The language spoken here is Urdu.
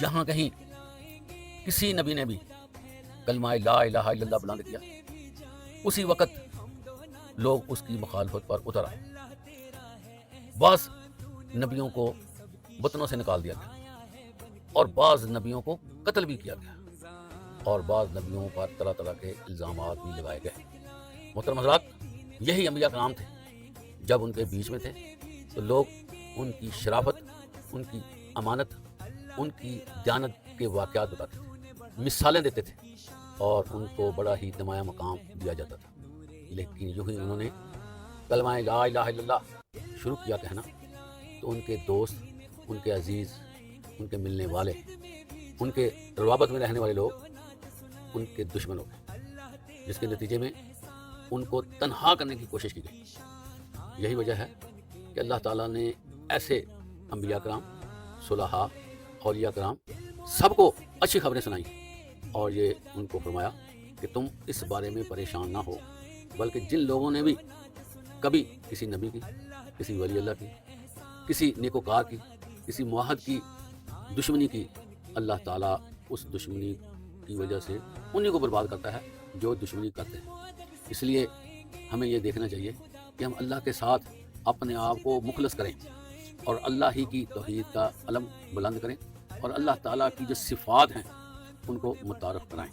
جہاں کہیں کسی نبی نے بھی کلمہ لا الہ الا اللہ بلند کیا، اسی وقت لوگ اس کی مخالفت پر اتر آئے۔ بعض نبیوں کو وطنوں سے نکال دیا گیا، اور بعض نبیوں کو قتل بھی کیا گیا، اور بعض نبیوں پر طرح طرح کے الزامات بھی لگائے گئے۔ محترم حضرات، یہی انبیاء کرام تھے، جب ان کے بیچ میں تھے تو لوگ ان کی شرافت، ان کی امانت، ان کی دیانت کے واقعات بتاتے تھے، مثالیں دیتے تھے، اور ان کو بڑا ہی نمایاں مقام دیا جاتا تھا۔ لیکن یوں ہی انہوں نے کلمہ لا الہ الا اللہ شروع کیا کہنا تو ان کے دوست، ان کے عزیز، ان کے ملنے والے، ان کے روابط میں رہنے والے لوگ ان کے دشمن ہو گئے، جس کے نتیجے میں ان کو تنہا کرنے کی کوشش کی گئی۔ یہی وجہ ہے کہ اللہ تعالیٰ نے ایسے انبیاء کرام، صلحاء، اولیاء کرام سب کو اچھی خبریں سنائیں، اور یہ ان کو فرمایا کہ تم اس بارے میں پریشان نہ ہو، بلکہ جن لوگوں نے بھی کبھی کسی نبی کی، کسی ولی اللہ کی، کسی نیکوکار کی، کسی موحد کی دشمنی کی، اللہ تعالیٰ اس دشمنی کی وجہ سے انہیں کو برباد کرتا ہے جو دشمنی کرتے ہیں۔ اس لیے ہمیں یہ دیکھنا چاہیے کہ ہم اللہ کے ساتھ اپنے آپ کو مخلص کریں، اور اللہ ہی کی توحید کا علم بلند کریں، اور اللہ تعالیٰ کی جو صفات ہیں ان کو متعارف کرائیں۔